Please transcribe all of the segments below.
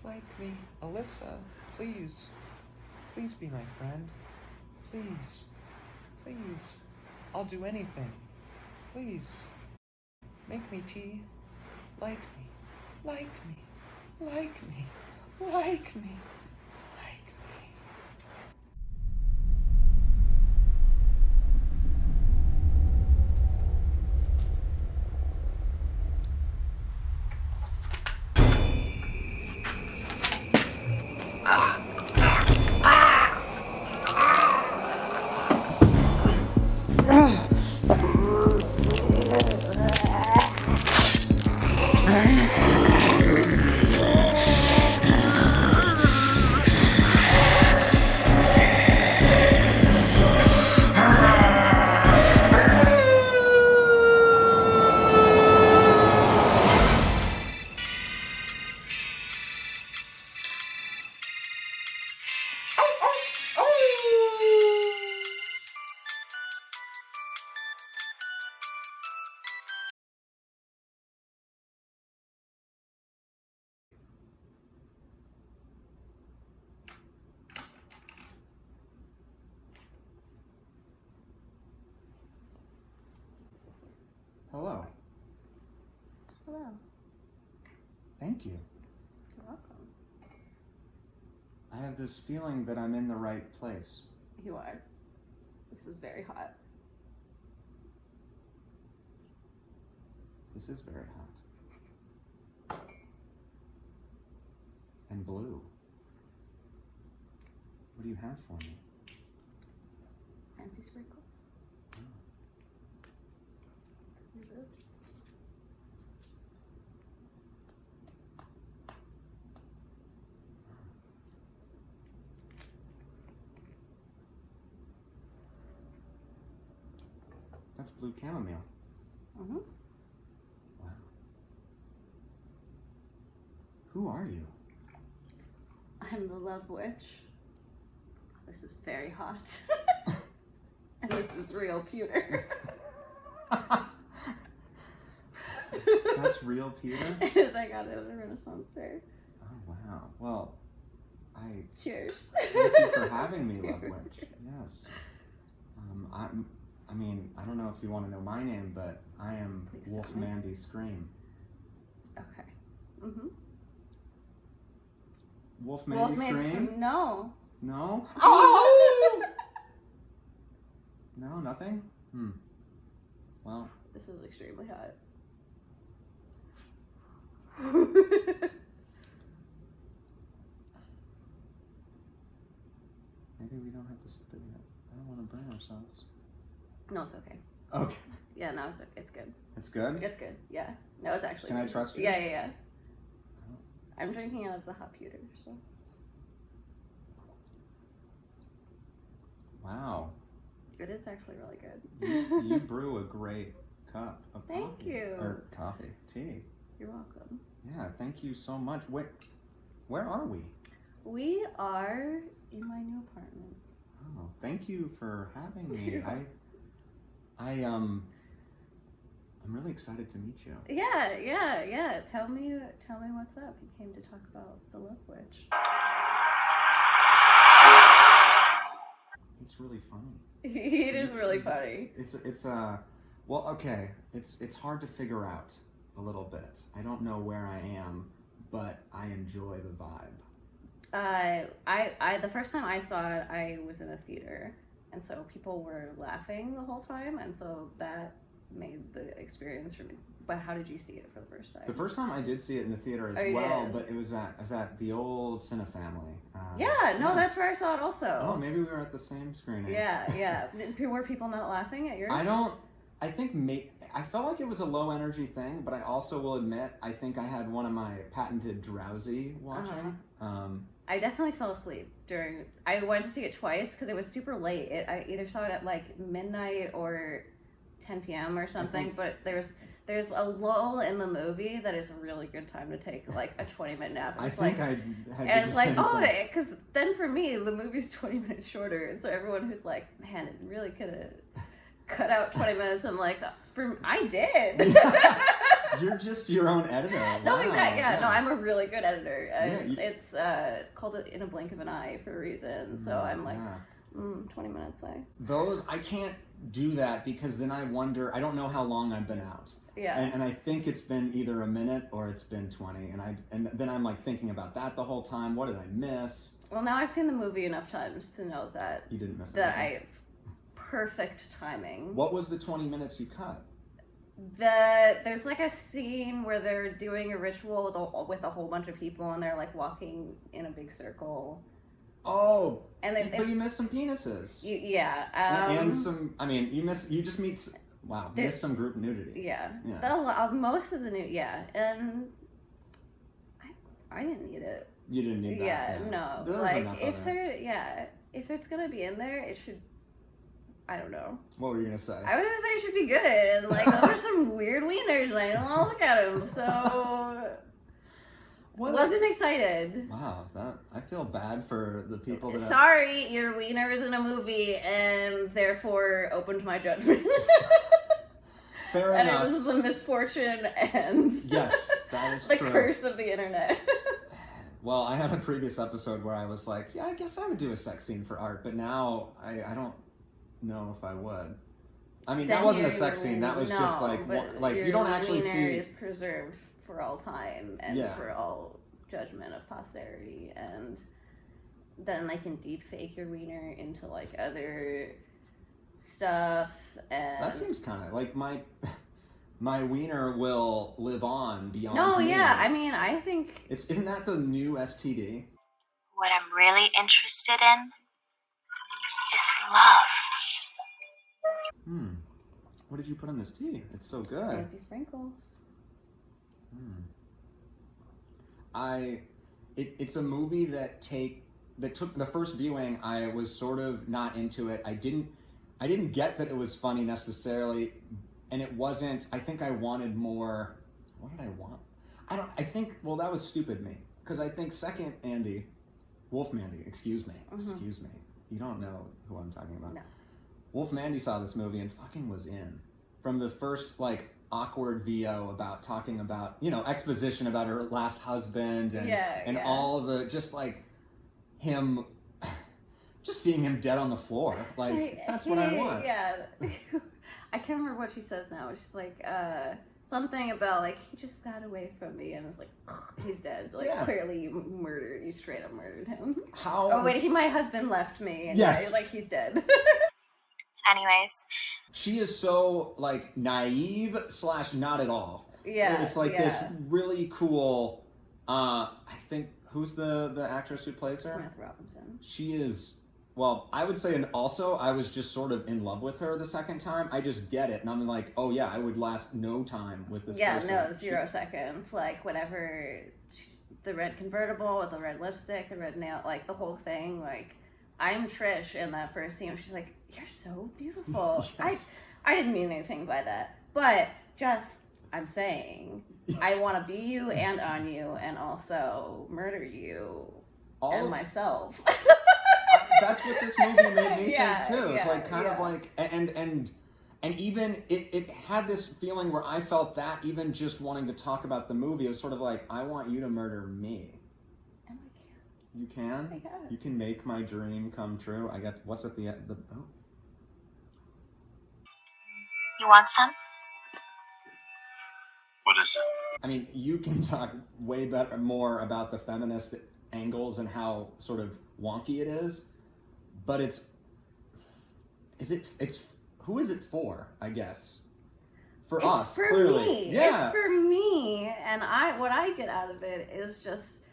Like me. Alyssa, please. Please be my friend. Please. Please. I'll do anything. Please. Make me tea. Like me. Like me. Like me. Like me. Like me. Hello. Hello. Thank you. You're welcome. I have this feeling that I'm in the right place. You are. This is very hot. This is very hot. And blue. What do you have for me? Fancy sprinkles. Here's it. That's blue chamomile. Mm-hmm. Wow. Who are you? I'm the love witch. This is very hot. And this is real pewter. That's real pewter? It is. I got it at a Renaissance fair. Oh, wow. Well, Cheers. thank you for having me, Love Witch. Yes. I mean, I don't know if you want to know my name, but I am Wolfmandy Screame. Okay. Mm-hmm. Wolfmandy Screame? No. No? Oh! No, nothing? Well. This is extremely hot. Maybe we don't have to sip it yet. I don't want to burn ourselves. No, it's okay. Okay. Yeah, no, it's good. It's good? It's good, yeah. No, it's actually Can good. I trust you? Yeah. I'm drinking out of the hot pewter, so. Wow. It is actually really good. You brew a great cup of coffee. Thank you. Or coffee. Tea. You're welcome. Yeah, thank you so much. Wait, where are we? We are in my new apartment. Oh, thank you for having me. I'm really excited to meet you. Yeah. Tell me what's up. You came to talk about the Love Witch. It's really funny. It is really funny. Well, okay. It's hard to figure out a little bit. I don't know where I am, but I enjoy the vibe. I the first time I saw it, I was in a theater, and so people were laughing the whole time, and so that made the experience for me. But how did you see it for the first time? The first time I did see it in the theater as well, but I was at the old Cinefamily. That's where I saw it also. Oh, maybe we were at the same screening. Yeah. Were people not laughing at yours? I felt like it was a low energy thing, but I also will admit, I think I had one of my patented drowsy watching. I definitely fell asleep I went to see it twice because it was super late. I either saw it at like midnight or 10 p.m. or something, but there's a lull in the movie that is a really good time to take like a 20-minute nap. I think I had and it's like, because then for me, the movie's 20 minutes shorter, and so everyone who's like, man, it really could have cut out 20 minutes, I'm like, I did. You're just your own editor. No, Wow. exactly. Yeah, no, I'm a really good editor. Yeah, It's called it In a Blink of an Eye for a reason. So I'm like, 20 minutes late. Those, I can't do that because then I wonder, I don't know how long I've been out. Yeah. And I think it's been either a minute or it's been 20. And then I'm like thinking about that the whole time. What did I miss? Well, now I've seen the movie enough times to know that You didn't miss that perfect timing. What was the 20 minutes you cut? There's like a scene where they're doing a ritual with a whole bunch of people and they're like walking in a big circle. Oh, and but you missed some penises. And some. I mean, you just meet. Wow, missed some group nudity. Yeah. Most of the and I didn't need it. You didn't need that. Yeah, no. There like if it's gonna be in there, it should. I don't know. What were you gonna say? I was gonna say it should be good, and like those are some weird wieners, and I don't want to look at them, so wasn't excited. Wow, I feel bad for the people that. Sorry, your wiener is in a movie, and therefore opened my judgment. Fair and enough. And it was the misfortune and yes, that is the true. curse of the internet. Well, I had a previous episode where I was like, yeah, I guess I would do a sex scene for art, but now I don't know if I would. I mean, that wasn't a sex scene. That was just like you don't actually see. Your wiener is preserved for all time and for all judgment of posterity, and then they can deep fake your wiener into like other stuff. And that seems kind of like my wiener will live on beyond. No, me. yeah, I mean, I think isn't that the new STD? What I'm really interested in is love. What did you put on this tea? It's so good. Fancy sprinkles. It's a movie that took the first viewing. I was sort of not into it. I didn't get that it was funny necessarily, and it wasn't. I think I wanted more. What did I want? I think. Well, that was stupid me because I think second Andy, Wolfmandy. Excuse me. You don't know who I'm talking about. No. Wolfmandy saw this movie and fucking was in. From the first, like, awkward VO about talking about, exposition about her last husband and all of the, just, like, him, just seeing him dead on the floor. Like, that's what I want. Yeah. I can't remember what she says now. She's like, something about, like, he just got away from me and was like, he's dead. Like, clearly you straight up murdered him. How? Oh, wait, my husband left me. And like, he's dead. Anyways. She is so, like, naive / not at all. Yeah. It's like this really cool, I think, who's the actress who plays her? Samantha Robinson. She is, well, I would say, and also I was just sort of in love with her the second time. I just get it. And I'm like, oh yeah, I would last no time with this person. Yeah, no, 0 seconds. Like, whatever, the red convertible with the red lipstick, the red nail, like, the whole thing, like, I'm Trish in that first scene. She's like, you're so beautiful. Yes. I didn't mean anything by that. But just, I'm saying, I want to be you and on you and also murder you and myself. That's what this movie made me think too. It's like kind of like, and even it had this feeling where I felt that even just wanting to talk about the movie, it was sort of like, I want you to murder me. You can? I can. You can make my dream come true. I got, what's at the end? Oh. You want some? What is it? I mean, you can talk way more about the feminist angles and how sort of wonky it is, but who is it for, I guess? For us, clearly. Me. Yeah. It's for me. And what I get out of it is just,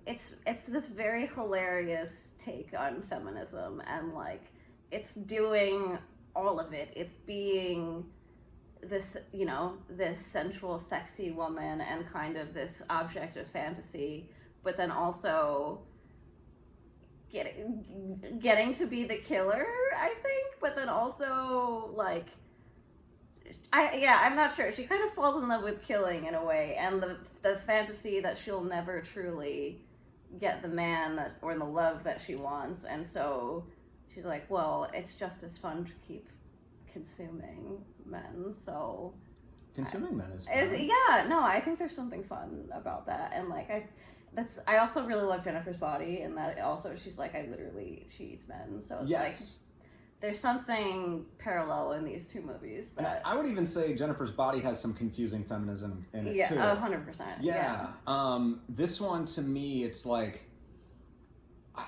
it's this very hilarious take on feminism, and like it's doing all of it. It's being this, this sensual, sexy woman and kind of this object of fantasy, but then also getting to be the killer, I think, but then also like I'm not sure. She kind of falls in love with killing in a way, and the fantasy that she'll never truly get the man or the love that she wants, and so she's like, well, it's just as fun to keep consuming men, so consuming men is fun. I think there's something fun about that, and like I also really love Jennifer's body, and that also she's like she eats men, so it's like there's something parallel in these two movies that I would even say Jennifer's body has some confusing feminism in it too. 100%. Yeah. This one to me, it's like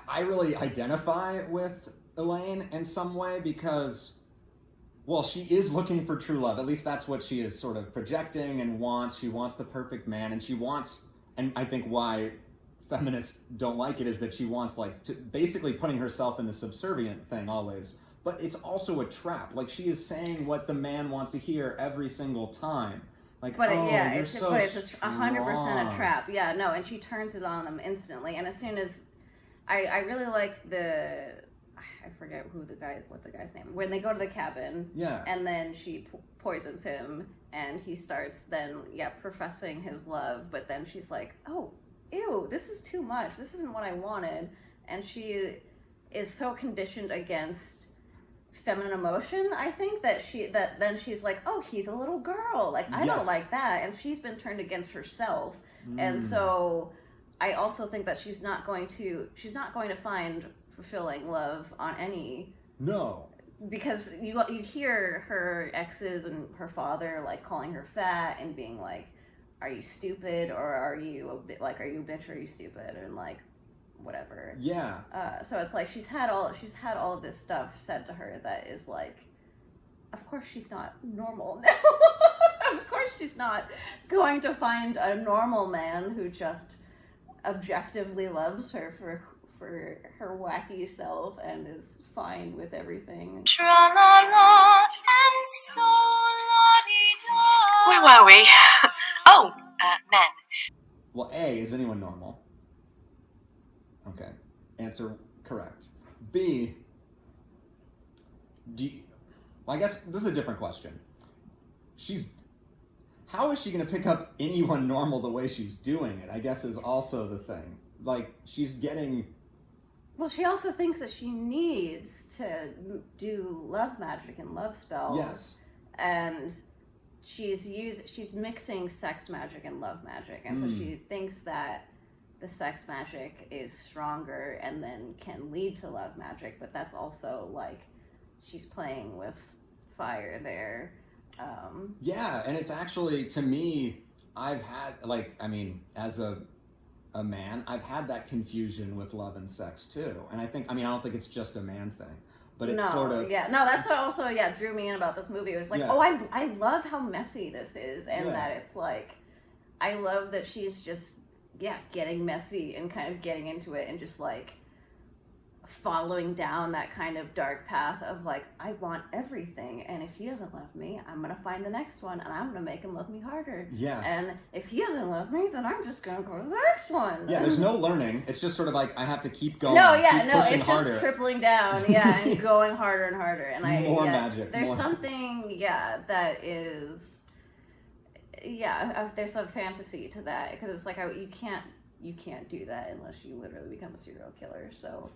I really identify with Elaine in some way because, well, she is looking for true love. At least that's what she is sort of projecting and wants. She wants the perfect man, and she wants, and I think why feminists don't like it is that she wants like to basically putting herself in the subservient thing always. But it's also a trap. Like, she is saying what the man wants to hear every single time. Like, but it's 100% a trap. Yeah, no, and she turns it on them instantly. And as soon as I really like I forget what the guy's name. When they go to the cabin, and then she poisons him, and he starts then professing his love. But then she's like, oh, ew, this is too much. This isn't what I wanted. And she is so conditioned against feminine emotion, I think, that then she's like, oh, he's a little girl, like I don't like that, and she's been turned against herself. And so I also think that she's not going to find fulfilling love on any, because you hear her exes and her father like calling her fat and being like, are you stupid, or are you a bitch, or are you stupid, and like whatever. So it's like she's had all of this stuff said to her that is like, of course she's not normal now. Of course she's not going to find a normal man who just objectively loves her for her wacky self and is fine with everything. Tra-la-la and so-la-di-da. Where were we? Men. Well, A, is anyone normal? Okay. Answer correct. B, I guess this is a different question. How is she going to pick up anyone normal the way she's doing it, I guess, is also the thing. Like, she's getting... Well, she also thinks that she needs to do love magic and love spells. Yes. And she's mixing sex magic and love magic. And so she thinks that the sex magic is stronger and then can lead to love magic, but that's also like she's playing with fire there. And it's actually, to me, I've had, like, I mean, as a man, I've had that confusion with love and sex too. And I don't think it's just a man thing, but it's sort of... that's what also, drew me in about this movie. It was like, I love how messy this is, and that it's like, I love that she's just, getting messy and kind of getting into it and just like following down that kind of dark path of like, I want everything, and if he doesn't love me, I'm gonna find the next one and I'm gonna make him love me harder. And if he doesn't love me, then I'm just gonna go to the next one. There's no learning. It's just sort of like I have to keep going. It's harder. Just tripling down, and going harder and harder. And more magic. There's something, that is, there's a fantasy to that, because it's like you can't do that unless you literally become a serial killer. So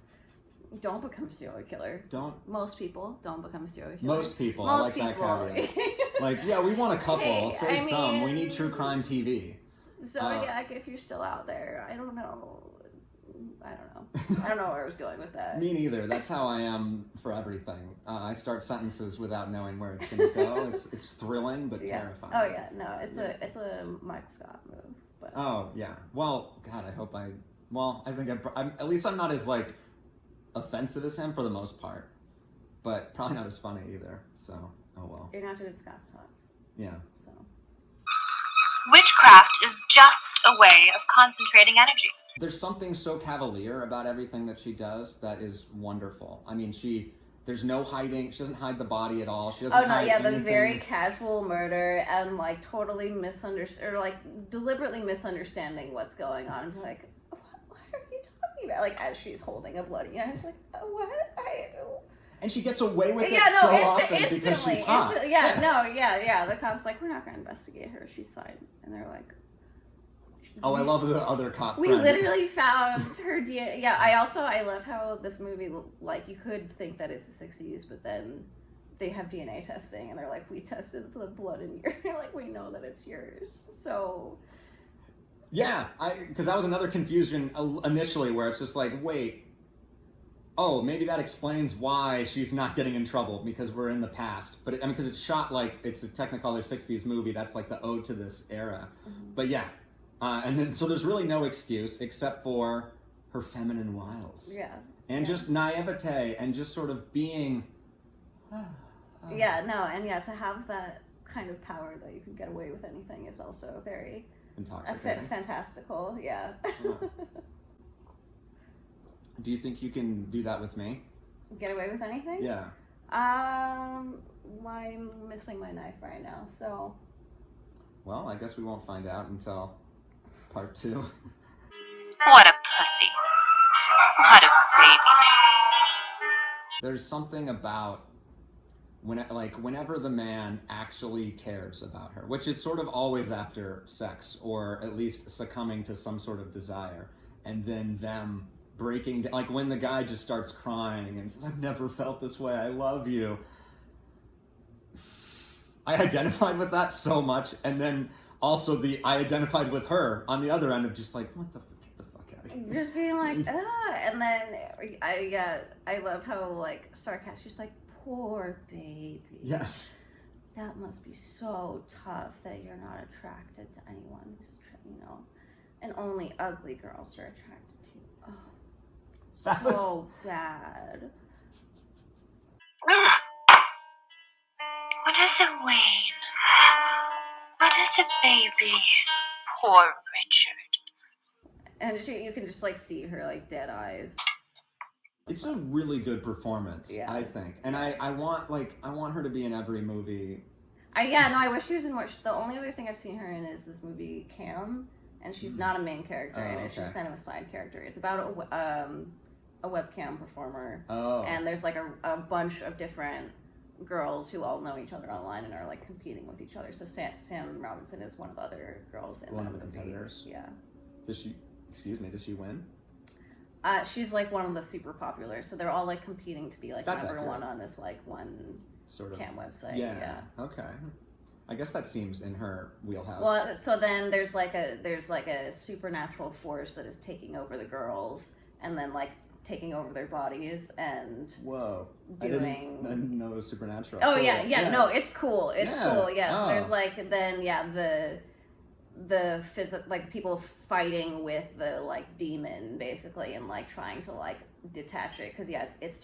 don't become a serial killer. Most people don't become a serial killer. Most people. I like that caveat. Like, we want a couple. Some. We need true crime TV. So if you're still out there, I don't know. I don't know where I was going with that. Me neither. That's how I am for everything. I start sentences without knowing where it's going to go. It's thrilling but terrifying. Oh yeah, no, it's a Mike Scott move. But. Oh yeah. Well, God, I hope I think I'm at least I'm not as like offensive as him for the most part, but probably not as funny either. So oh well. You're not doing Scott's thoughts. Yeah. So. Witchcraft is just a way of concentrating energy. There's something so cavalier about everything that she does that is wonderful. I mean, there's no hiding. She doesn't hide the body at all. She doesn't hide anything. The very casual murder and like totally misunderstand, or like deliberately misunderstanding what's going on. And be like, what are you talking about? Like as she's holding a bloody, she's like, what? And she gets away with it often because she's hot. The cop's like, we're not going to investigate her. She's fine. And they're like, oh, I love the other cop we friend. Literally found her DNA. I love how this movie, like, you could think that it's the 60s, but then they have DNA testing, and they're like, we tested the blood in your, like, we know that it's yours. So yeah, because that was another confusion initially, where it's just like, wait, oh, maybe that explains why she's not getting in trouble, because we're in the past. But I mean, because it's shot like it's a Technicolor 60s movie, that's like the ode to this era. But yeah, and then so there's really no excuse except for her feminine wiles. Yeah. And just naivete and just sort of being. Yeah, no, and yeah, to have that kind of power that you can get away with anything is also very Intoxicating. fantastical. Yeah. Do you think you can do that with me? Get away with anything? Yeah. Well, I'm missing my knife right now, so. Well, I guess we won't find out until part 2. What a pussy. What a baby. There's something about whenever the man actually cares about her, which is sort of always after sex, or at least succumbing to some sort of desire, and then them breaking down, like when the guy just starts crying and says, I've never felt this way, I love you. I identified with that so much, and then also I identified with her on the other end of just like, get the fuck out of here. Just being like, and then I love how like sarcastic. She's like, poor baby. Yes. That must be so tough that you're not attracted to anyone who's and only ugly girls are attracted to you. Oh, so bad. What is it, Wayne? What is it, baby? Poor Richard. And you can just like see her like dead eyes. It's a really good performance, I think, and I want her to be in every movie. I wish she was in more. The only other thing I've seen her in is this movie Cam, and she's not a main character in it. She's kind of a side character. It's about a webcam performer, and there's like a bunch of different girls who all know each other online and are like competing with each other. So Sam Robinson is one of the other girls in one that of the movie. competitors. Yeah. Does she win? She's like one of the super popular, so they're all like competing to be like That's number accurate. one on this like one Sort of cam website. Yeah. Okay. I guess that seems in her wheelhouse. Well, so then there's like a supernatural force that is taking over the girls and then like taking over their bodies and whoa, doing. I didn't know it was supernatural. Oh cool. yeah, no, it's cool. It's cool. Yes, Oh. there's like then the physical, like people fighting with the like demon basically and like trying to like detach it because it's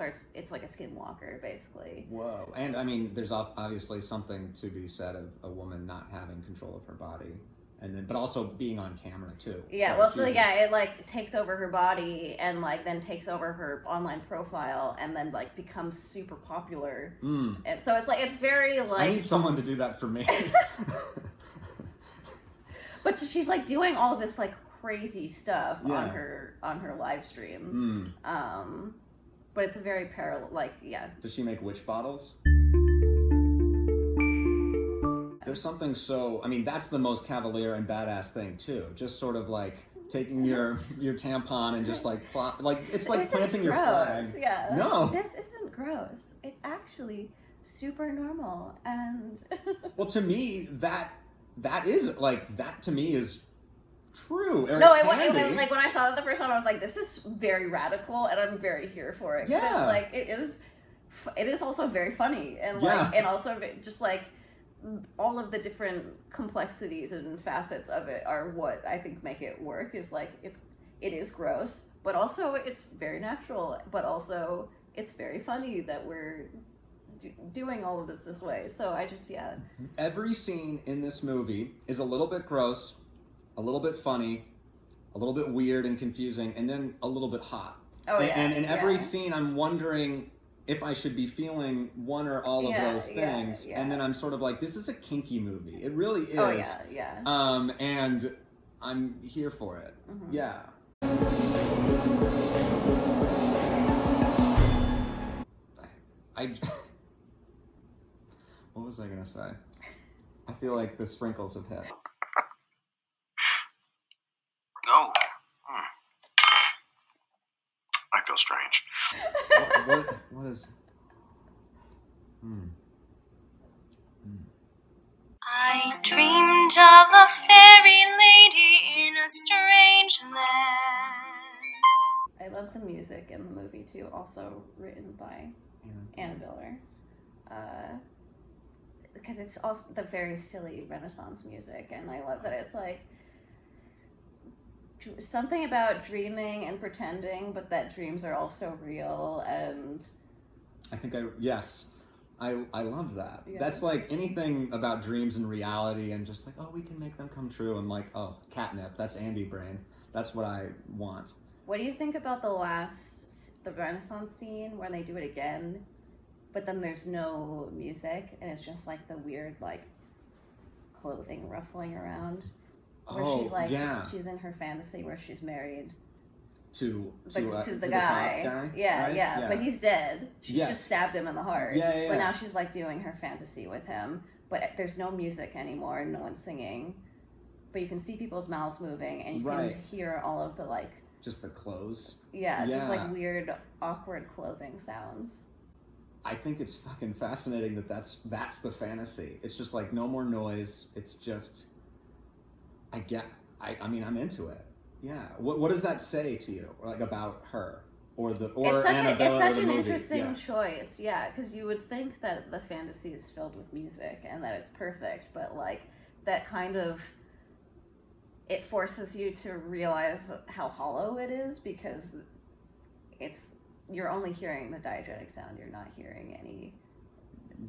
like a skinwalker basically. Whoa. And I mean, there's obviously something to be said of a woman not having control of her body, and then but also being on camera too. Yeah, so it like takes over her body and like then takes over her online profile and then like becomes super popular. And so it's very like I need someone to do that for me. But so she's like doing all of this like crazy stuff on her live stream. But it's a very parallel, like, Does she make witch bottles? There's something so, I mean, that's the most cavalier and badass thing too. Just sort of like taking your tampon and just like it's like planting your flag. Yeah. No. This isn't gross. It's actually super normal and Well, to me that is like that to me is true. No, it like when I saw that the first time, I was like, "This is very radical," and I'm very here for it. Yeah, it's like it is also very funny and like and also just like all of the different complexities and facets of it are what I think make it work. Is like it is gross, but also it's very natural, but also it's very funny that we're doing all of this way. So I just every scene in this movie is a little bit gross, a little bit funny, a little bit weird and confusing, and then a little bit hot. And in every scene I'm wondering if I should be feeling one or all of those things. And then I'm sort of like, this is a kinky movie. It really is. And I'm here for it. Yeah. What was I gonna say? I feel like the sprinkles have hit. Oh. I feel strange. What is... Dreamed of a fairy lady in a strange land. I love the music in the movie too, also written by Anna Biller. Because it's also the very silly Renaissance music, and I love that it's like something about dreaming and pretending, but that dreams are also real. And I love that. Yeah. That's like anything about dreams and reality, and just like, oh, we can make them come true. I'm like, oh, catnip. That's Andy brain. That's what I want. What do you think about the Renaissance scene where they do it again, but then there's no music and it's just like the weird like clothing ruffling around, where she's like, she's in her fantasy where she's married to the guy. Yeah, but he's dead. She just stabbed him in the heart. Yeah. But now she's like doing her fantasy with him, but there's no music anymore, no one's singing, but you can see people's mouths moving and you can hear all of the like just the clothes. Just like weird, awkward clothing sounds. I think it's fucking fascinating that's the fantasy. It's just like no more noise. It's just, I mean, I'm into it. Yeah. What does that say to you, like about her or Annabella? It's such an interesting choice. Yeah, because you would think that the fantasy is filled with music and that it's perfect, but like that kind of. It forces you to realize how hollow it is because you're only hearing the diegetic sound. You're not hearing any.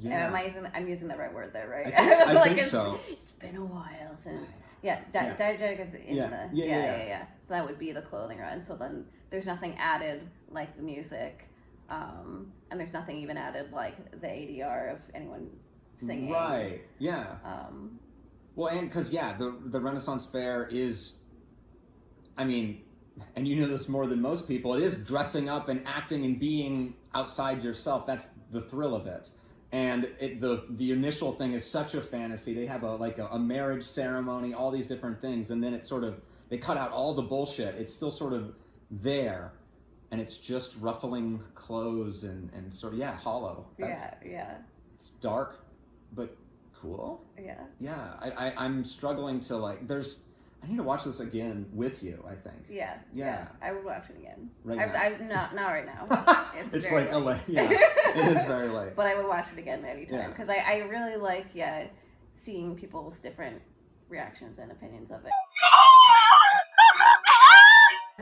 Yeah. I'm using the right word there, right? I think so. It's been a while since. Diegetic is in the. So that would be the clothing, right? And so then there's nothing added like the music, and there's nothing even added like the ADR of anyone singing. Right. Yeah. Well, and because the Renaissance Fair is, I mean, and you know this more than most people, it is dressing up and acting and being outside yourself. That's the thrill of it. And the initial thing is such a fantasy. They have a marriage ceremony, all these different things, and then it's sort of, they cut out all the bullshit. It's still sort of there, and it's just ruffling clothes and sort of, hollow. It's dark, but cool. Yeah, I'm struggling to I need to watch this again with you, I think. Yeah. I would watch it again. Not right now. It's like late. It is very late. But I would watch it again anytime because I really like seeing people's different reactions and opinions of it.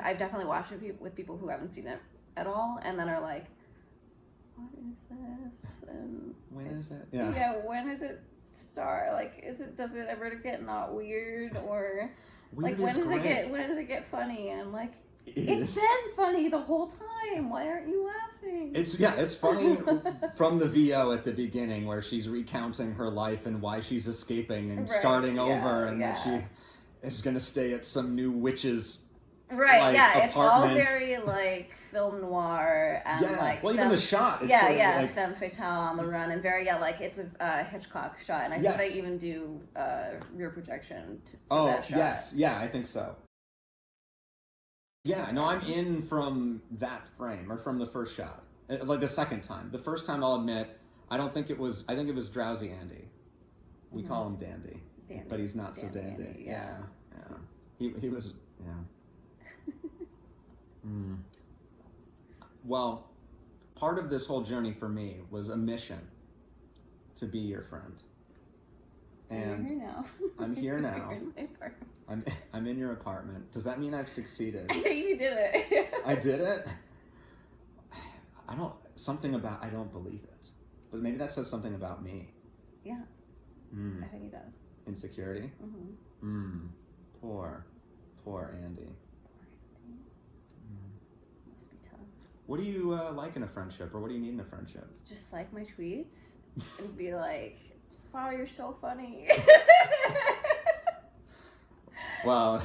I've definitely watched it with people who haven't seen it at all and then are like, what is this? And when is it? Yeah, when is it start? Like, does it ever get not weird or weird like when does it get funny? And I'm like, it's been funny the whole time. Why aren't you laughing? It's funny from the VO at the beginning where she's recounting her life and why she's escaping and starting over and that she is gonna stay at some new witch's it's all apartment. very film noir and even the shot. It's femme fatale on the run and very it's a Hitchcock shot and I think they even do rear projection for that shot. I think so. Yeah, no, I'm in from that frame or from the first shot, like the second time. The first time, I'll admit, I think it was Drowsy Andy. We call him Dandy, but he's not so dandy. Yeah. He was. Well, part of this whole journey for me was a mission to be your friend. And you're here now. I'm here now. You're in my apartment. I'm in your apartment. Does that mean I've succeeded? I think you did it. I did it? I don't believe it. But maybe that says something about me. Yeah. I think it does. Insecurity? Poor Andy. Must be tough. What do you like in a friendship, or what do you need in a friendship? Just like my tweets and be like, wow, you're so funny. Well,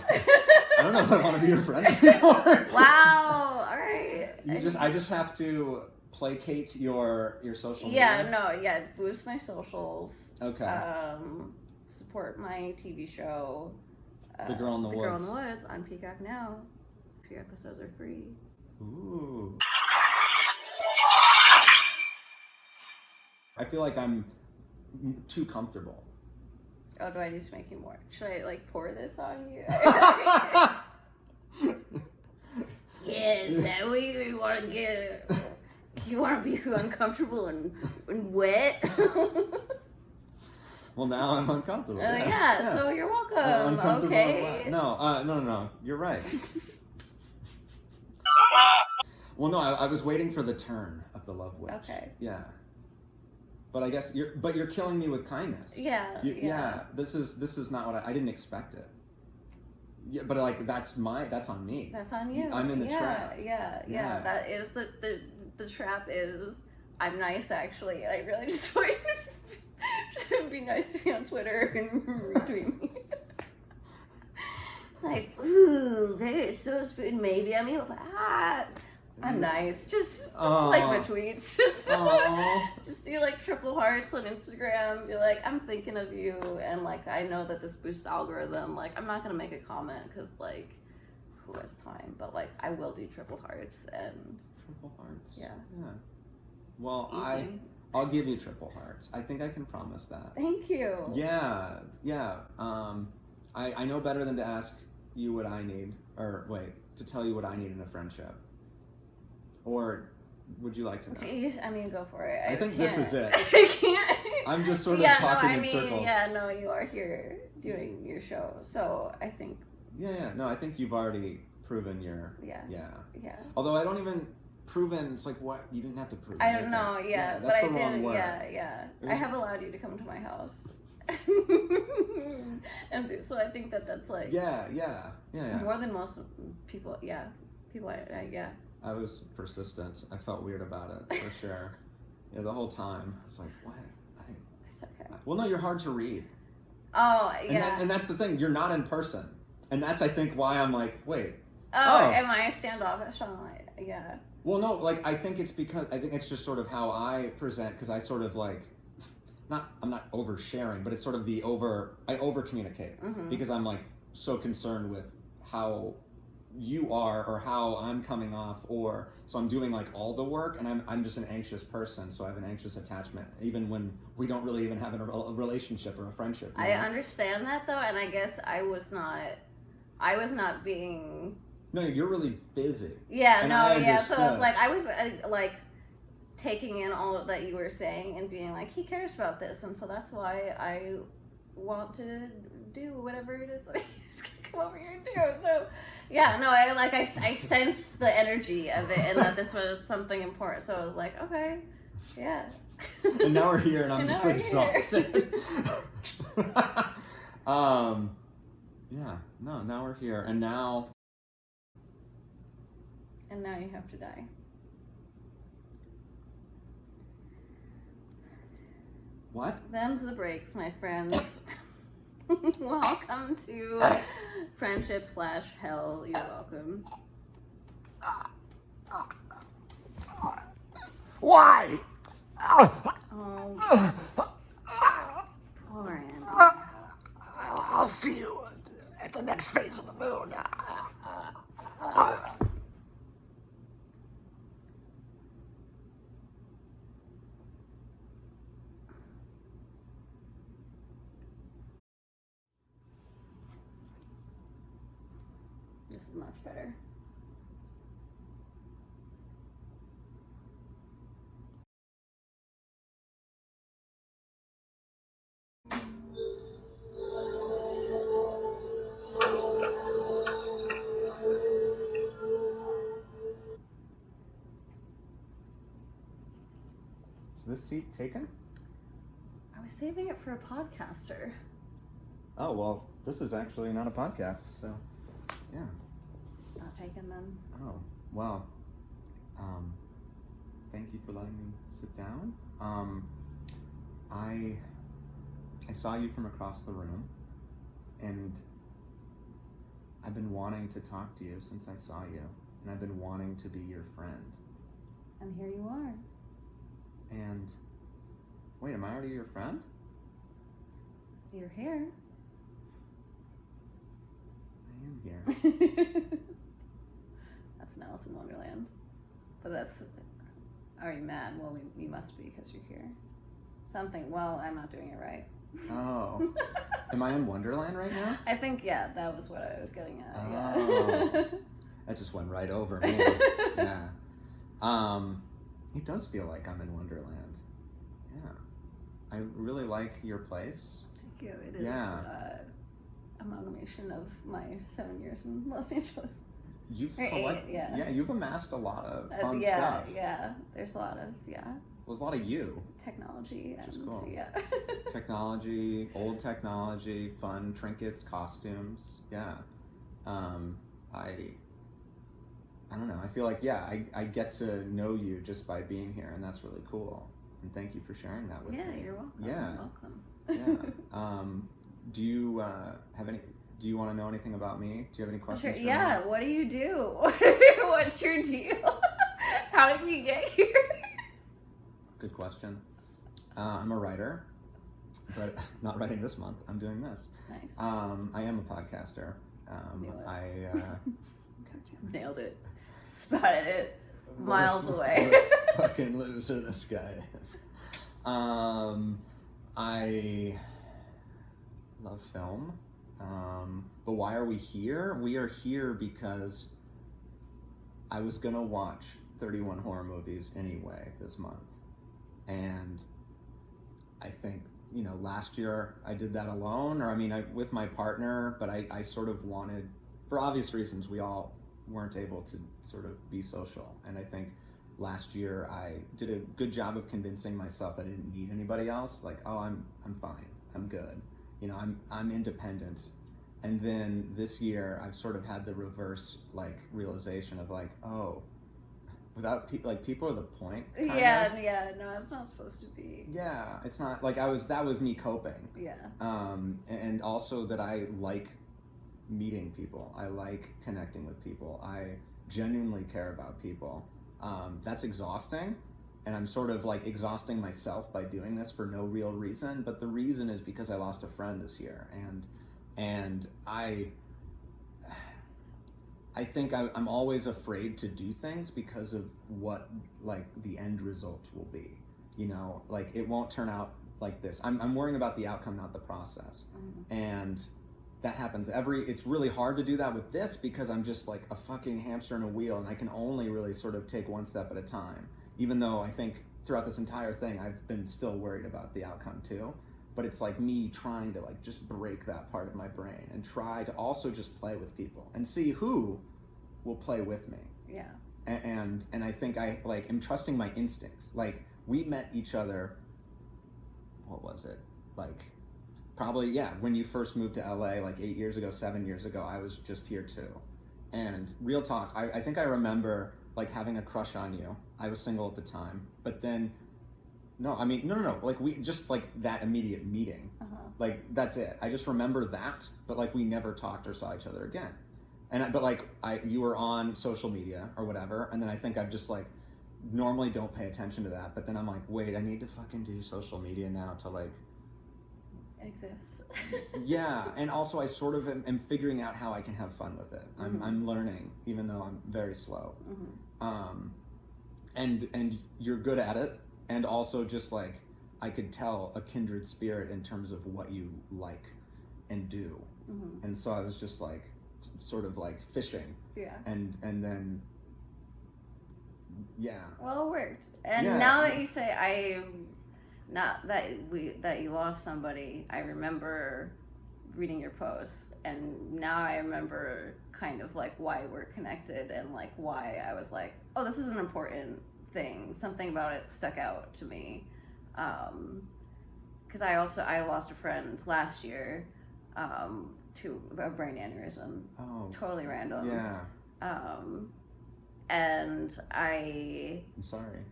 I don't know if I want to be your friend anymore. Wow, all right. I just have to placate your social media. Boost my socials. Okay. Support my TV show. The Girl in the Woods. The Girl in the Woods on Peacock now. 3 episodes are free. Ooh. I feel like I'm too comfortable Oh, do I need to make you more? Should I like pour this on you? Yes, that way you want to get. You want to be uncomfortable and wet. Well, now I'm uncomfortable. Yeah, so you're welcome. Okay. No. You're right. Well, no, I was waiting for the turn of the love witch. Okay. Yeah. But I guess you're killing me with kindness. Yeah. Yeah. This is not what I didn't expect it. Yeah, but like that's on me. That's on you. I'm in the trap. Yeah. That is the trap is I'm nice actually. I really just want you to be nice to me on Twitter and retweet me. Like, ooh, that is so spoon. Maybe I'm evil, but I'm nice. Just like my tweets. Just do like triple hearts on Instagram. Be like, I'm thinking of you, and like I know that this boosts algorithm. Like I'm not gonna make a comment because like who has time? But like I will do triple hearts and triple hearts. Yeah. Well, easy. I'll give you triple hearts. I think I can promise that. Thank you. Yeah. I know better than to ask you what I need, or wait, to tell you what I need in a friendship. Or would you like to know? I mean, go for it. I think this is it. I can't. I'm just sort of talking in circles. Yeah, no, you are here doing your show, so I think. Yeah. No, I think you've already proven your. Yeah. Although I don't even proven. It's like what you didn't have to prove. I don't know. Yeah, but I did. Word. Yeah. I have allowed you to come to my house. And so I think that's like. Yeah. More than most people. Yeah. I was persistent. I felt weird about it, for sure. Yeah, the whole time. I was like, what? It's okay. Well, no, you're hard to read. Oh, yeah. And that's the thing. You're not in person. And that's, I think, why I'm like, wait. Oh. Am I standoffish? Yeah. Well, no, like, I think it's just sort of how I present, because I sort of like, I'm not oversharing, but it's sort of I over-communicate. Mm-hmm. Because I'm like so concerned with how you are or how I'm coming off, or so I'm doing like all the work, and I'm just an anxious person, so I have an anxious attachment even when we don't really even have a relationship or a friendship. I understand that though, and I guess I was not being. No, you're really busy. Yeah, so it's like I was like taking in all that you were saying and being like, he cares about this, and so that's why I want to do whatever it is that he's gonna come over here and do. So yeah, no, I sensed the energy of it and that this was something important. So I was like, okay, yeah. And now we're here, and I'm just exhausted. Now we're here, and now you have to die. What? Them's the breaks, my friends. Welcome to friendship / hell. You're welcome. Why? Oh, poor Andy. I'll see you at the next phase of the moon. This is much better. Is this seat taken? I was saving it for a podcaster. Oh, well, this is actually not a podcast, so yeah. Not taken then. Oh, well, thank you for letting me sit down. I saw you from across the room, and I've been wanting to talk to you since I saw you, and I've been wanting to be your friend. And here you are. And wait, am I already your friend? You're here. I am here. That's an Alice in Wonderland. But that's... Are you mad? Well, you must be because you're here. Something. Well, I'm not doing it right. Oh. Am I in Wonderland right now? I think, yeah, that was what I was getting at. Oh. Yeah. That just went right over me. Yeah. It does feel like I'm in Wonderland. Yeah. I really like your place. Thank you. It is amalgamation of my 7 years in Los Angeles. You've Or eight, yeah. you've amassed a lot of fun yeah, stuff. Yeah. There's a lot of There's a lot of you. technology and cool. yeah. Technology, old technology, fun trinkets, costumes. Yeah. I don't know. I feel like, I get to know you just by being here, and that's really cool. And thank you for sharing that with me. Yeah, you're welcome. Yeah. You're welcome. Yeah. Do you do you want to know anything about me? Do you have any questions? Sure. For Yeah. me? What do you do? What's your deal? How did we get here? Good question. I'm a writer, but not writing this month. I'm doing this. Nice. I am a podcaster. Knew it. Goddamn. Nailed it. Spotted it miles away. What a fucking loser this guy is. I love film. But why are we here? We are here because I was gonna watch 31 horror movies anyway this month. And I think, last year I did that alone, or with my partner, but I sort of wanted, for obvious reasons, we all weren't able to sort of be social. And I think last year I did a good job of convincing myself I didn't need anybody else. Like, oh, I'm fine, I'm good. I'm independent. And then this year I've sort of had the reverse realization of oh, without people are the point. Kind of. No, it's not supposed to be. Yeah, it's not that was me coping. Yeah. And also that I like meeting people. I like connecting with people. I genuinely care about people. That's exhausting, and I'm sort of exhausting myself by doing this for no real reason. But the reason is because I lost a friend this year, and I think I'm always afraid to do things because of what the end result will be. It won't turn out like this. I'm worrying about the outcome, not the process. Mm-hmm. And that happens it's really hard to do that with this because I'm just like a fucking hamster in a wheel, and I can only really sort of take one step at a time, even though I think throughout this entire thing I've been still worried about the outcome too. But it's me trying to just break that part of my brain and try to also just play with people and see who will play with me. Yeah. And I think I am trusting my instincts. We met each other, what was it? Probably, when you first moved to LA 8 years ago, 7 years ago, I was just here too. And real talk, I think I remember having a crush on you. I was single at the time, but then no, we just that immediate meeting. Uh-huh. That's it. I just remember that, but we never talked or saw each other again. And you were on social media or whatever, and then I think I've just normally don't pay attention to that, but then I'm wait, I need to fucking do social media now to It exists. Yeah, and also I sort of am figuring out how I can have fun with it. Mm-hmm. I'm learning, even though I'm very slow. Mm-hmm. And you're good at it, and also just I could tell a kindred spirit in terms of what you like and do. Mm-hmm. And so I was just sort of fishing. Yeah. And then yeah. Well, it worked. And now that you say not that you lost somebody, I remember reading your posts, and now I remember kind of why we're connected and why I was oh, this is an important thing. Something about it stuck out to me. Because I lost a friend last year to a brain aneurysm. Oh. Totally random. Yeah. And I'm sorry.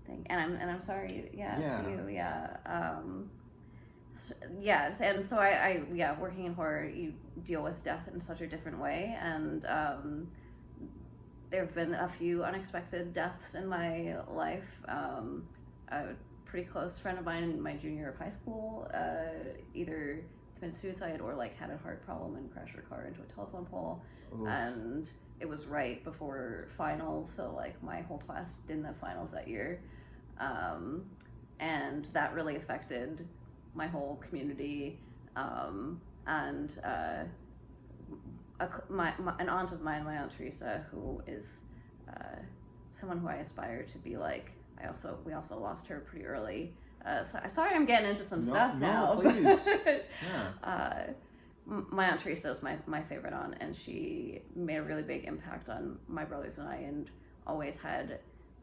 I'm sorry. Yeah. To you. Yeah. And so I working in horror, you deal with death in such a different way, and there have been a few unexpected deaths in my life. A pretty close friend of mine in my junior year of high school either committed suicide or had a heart problem and crashed her car into a telephone pole. Oof. And it was right before finals, so my whole class didn't have finals that year, and that really affected my whole community. and an aunt of mine, my Aunt Teresa, who is someone who I aspire to be like. We also lost her pretty early. Sorry, I'm getting into some stuff now. Please. Yeah. My Aunt Teresa is my favorite aunt, and she made a really big impact on my brothers and I, and always had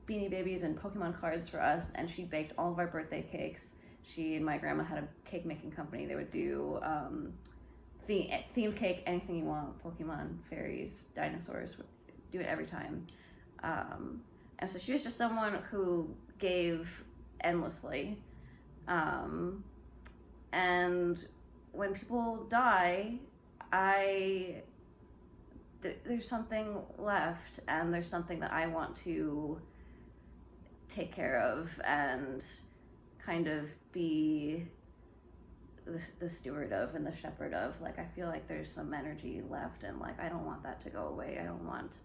Beanie Babies and Pokemon cards for us, and she baked all of our birthday cakes. She and my grandma had a cake making company. They would do themed cake, anything you want, Pokemon, fairies, dinosaurs, do it every time. And so she was just someone who gave endlessly. And when people die, there's something left, and there's something that I want to take care of and kind of be the steward of and the shepherd of. Like, I feel like there's some energy left, and like I don't want that to go away. I don't want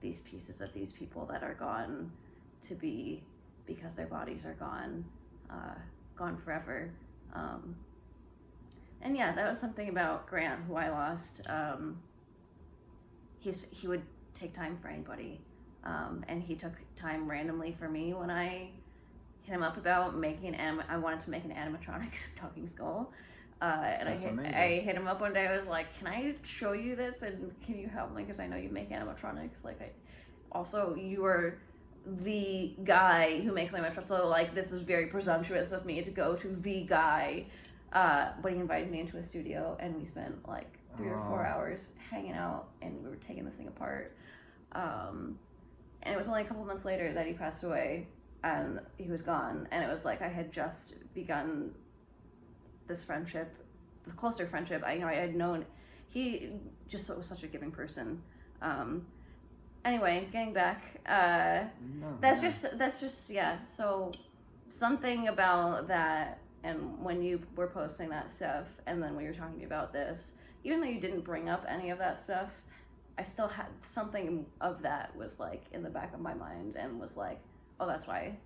these pieces of these people that are gone to be, because their bodies are gone forever. And yeah, that was something about Grant, who I lost. He would take time for anybody, and he took time randomly for me when I hit him up about making I wanted to make an animatronic talking skull. And I hit him up one day. I was like, "Can I show you this? And can you help me? Because I know you make animatronics. Also, you are the guy who makes animatronics. So like, this is very presumptuous of me to go to the guy." But he invited me into a studio, and we spent like 3 or 4 hours hanging out, and we were taking this thing apart. And it was only a couple months later that he passed away, and he was gone. And it was like I had just begun this friendship, this closer friendship. I had known he just was such a giving person. Anyway, getting back, that's just yeah. So something about that, and when you were posting that stuff, and then when you were talking to me about this, even though you didn't bring up any of that stuff, I still had something of that was like in the back of my mind, and was like, oh, that's why.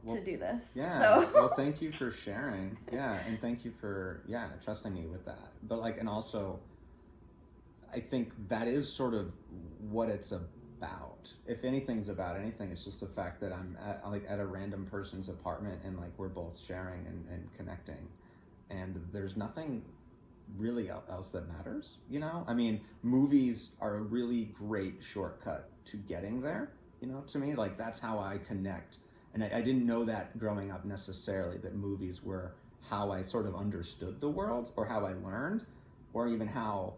To do this. Yeah. So. Well, thank you for sharing. Yeah, and thank you for trusting me with that. But like, and also, I think that is sort of what it's about. If anything's about anything, it's just the fact that I'm at a random person's apartment, and like we're both sharing and connecting, and there's nothing really else that matters. I mean, movies are a really great shortcut to getting there. To me, like that's how I connect. And I didn't know that growing up necessarily, that movies were how I sort of understood the world, or how I learned, or even how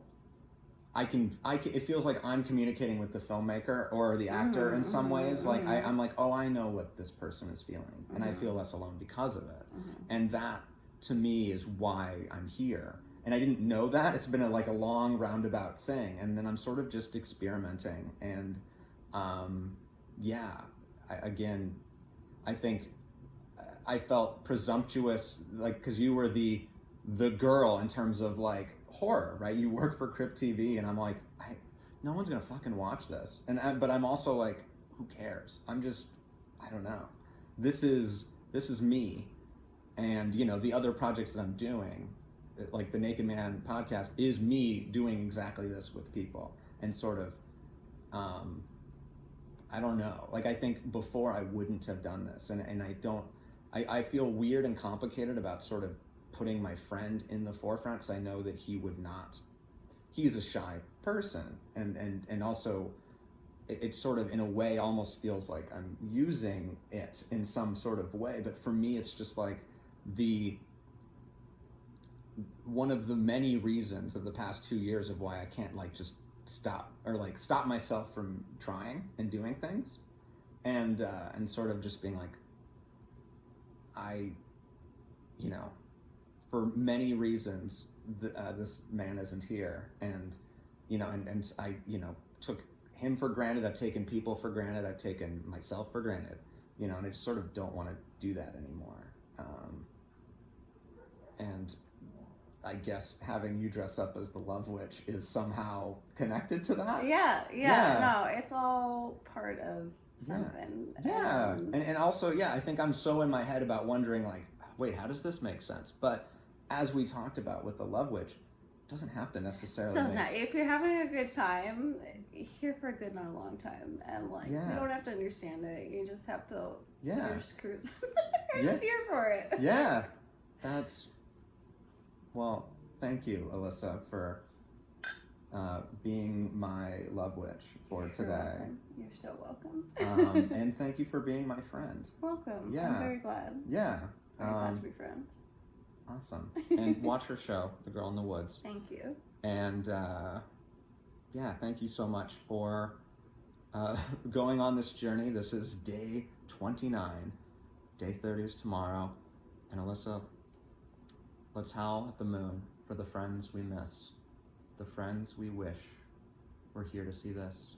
it feels like I'm communicating with the filmmaker or the actor in some ways. Like I'm like, oh, I know what this person is feeling, and I feel less alone because of it. And that to me is why I'm here. And I didn't know that. It's been a long roundabout thing. And then I'm sort of just experimenting. And I think I felt presumptuous, like, because you were the girl in terms of like horror, right? You work for Crypt TV, and I'm like, no one's gonna fucking watch this. But I'm also like, who cares? I don't know. This is me, and the other projects that I'm doing, like the Naked Man podcast, is me doing exactly this with people, and sort of, I don't know. Like, I think before I wouldn't have done this, and I feel weird and complicated about sort of putting my friend in the forefront, because I know that he would not. He's a shy person, and also it sort of in a way almost feels like I'm using it in some sort of way. But for me, it's just like one of the many reasons of the past 2 years of why I can't like just stop myself from trying and doing things, and sort of just being like, for many reasons, this man isn't here, and I took him for granted. I've taken people for granted. I've taken myself for granted, and I just sort of don't want to do that anymore. And I guess having you dress up as the Love Witch is somehow connected to that. Yeah. No, it's all part of something. Yeah. And also, I think I'm so in my head about wondering, like, wait, how does this make sense? But as we talked about with the Love Witch, doesn't have to necessarily. Doesn't matter. If you're having a good time, you're here for a good, not a long time, and like Yeah. you don't have to understand it. You just have to. Yeah. You're just cruising. You're just here for it. Yeah, that's. Well, thank you, Alyssa, for being my love witch for You're today. welcome. You're so welcome. And thank you for being my friend. Welcome. Yeah. I'm very glad. Yeah. Very glad to be friends. Awesome. And watch her show, The Girl in the Woods. Thank you. And yeah, thank you so much for going on this journey. This is day 29. Day 30 is tomorrow. And Alyssa, let's howl at the moon for the friends we miss, the friends we wish were here to see this.